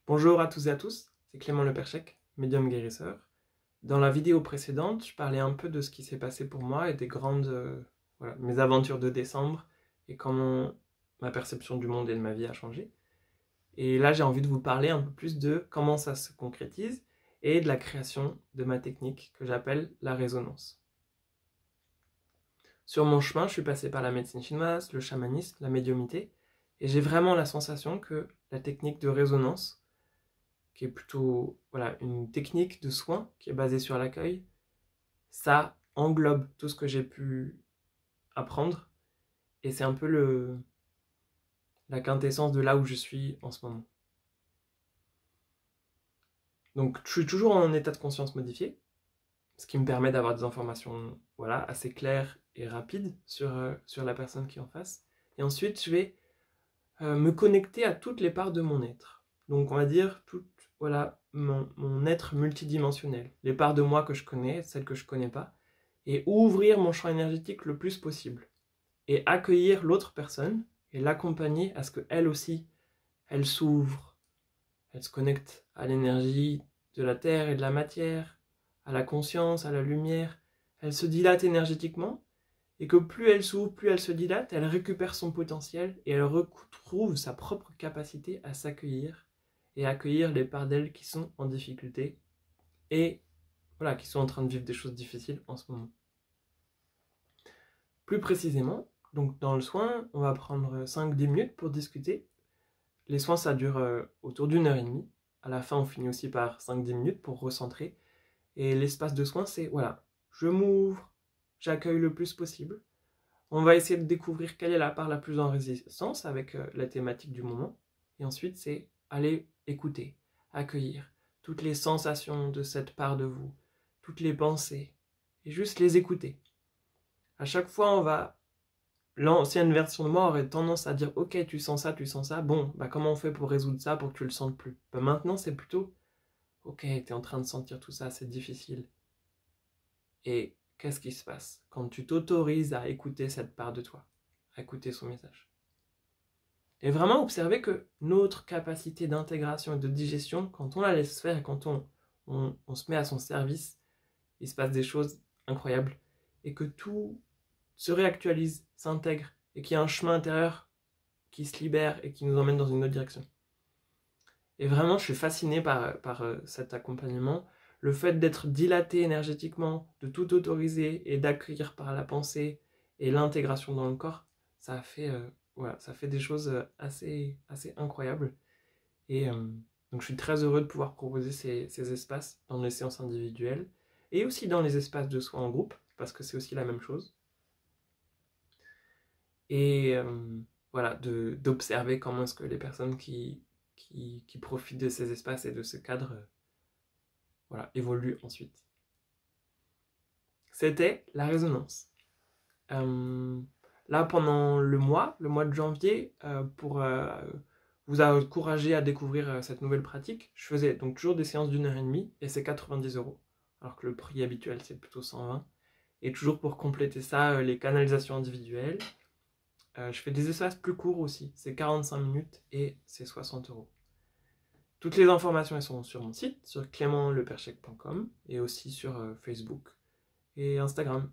Bonjour à tous et à tous, c'est Clément Leperchec, médium guérisseur. Dans la vidéo précédente, je parlais un peu de ce qui s'est passé pour moi et des grandes mes aventures de décembre et comment ma perception du monde et de ma vie a changé. Et là, j'ai envie de vous parler un peu plus de comment ça se concrétise et de la création de ma technique que j'appelle la résonance. Sur mon chemin, je suis passé par la médecine chinoise, le chamanisme, la médiumnité, et j'ai vraiment la sensation que la technique de résonance, qui est plutôt une technique de soin qui est basée sur l'accueil, ça englobe tout ce que j'ai pu apprendre et c'est un peu la quintessence de là où je suis en ce moment. Donc je suis toujours en état de conscience modifié, ce qui me permet d'avoir des informations assez claires et rapides sur la personne qui est en face. Et ensuite je vais me connecter à toutes les parts de mon être. Donc on va dire mon être multidimensionnel, les parts de moi que je connais, celles que je connais pas, et ouvrir mon champ énergétique le plus possible, et accueillir l'autre personne, et l'accompagner à ce qu'elle aussi, elle s'ouvre, elle se connecte à l'énergie de la terre et de la matière, à la conscience, à la lumière, elle se dilate énergétiquement, et que plus elle s'ouvre, plus elle se dilate, elle récupère son potentiel, et elle retrouve sa propre capacité à s'accueillir, et accueillir les parts d'elle qui sont en difficulté, et qui sont en train de vivre des choses difficiles en ce moment. Plus précisément, donc dans le soin, on va prendre 5-10 minutes pour discuter. Les soins, ça dure autour d'1 h 30. À la fin, on finit aussi par 5-10 minutes pour recentrer. Et l'espace de soin, c'est, je m'ouvre, j'accueille le plus possible. On va essayer de découvrir quelle est la part la plus en résistance avec la thématique du moment. Et ensuite, c'est aller écouter, accueillir toutes les sensations de cette part de vous, toutes les pensées, et juste les écouter. À chaque fois, l'ancienne version de moi aurait tendance à dire « Ok, tu sens ça, bon, comment on fait pour résoudre ça pour que tu le sentes plus ?» Maintenant, c'est plutôt « Ok, t'es en train de sentir tout ça, c'est difficile. » Et qu'est-ce qui se passe quand tu t'autorises à écouter cette part de toi, à écouter son message? Et vraiment observer que notre capacité d'intégration et de digestion, quand on la laisse faire et quand on se met à son service, il se passe des choses incroyables et que tout se réactualise, s'intègre et qu'il y a un chemin intérieur qui se libère et qui nous emmène dans une autre direction. Et vraiment, je suis fasciné par cet accompagnement. Le fait d'être dilaté énergétiquement, de tout autoriser et d'accueillir par la pensée et l'intégration dans le corps, ça fait des choses assez incroyables. Et donc je suis très heureux de pouvoir proposer ces espaces dans les séances individuelles et aussi dans les espaces de soins en groupe, parce que c'est aussi la même chose. Et d'observer comment est-ce que les personnes qui profitent de ces espaces et de ce cadre évoluent ensuite. C'était la résonance. Là, pendant le mois de janvier, pour vous encourager à découvrir cette nouvelle pratique, je faisais donc toujours des séances d'1 h 30 et c'est 90 €, alors que le prix habituel c'est plutôt 120. Et toujours pour compléter ça, les canalisations individuelles. Je fais des espaces plus courts aussi, c'est 45 minutes et c'est 60 €. Toutes les informations elles sont sur mon site, sur clémentleperchec.com et aussi sur Facebook et Instagram.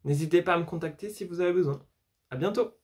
N'hésitez pas à me contacter si vous avez besoin. À bientôt!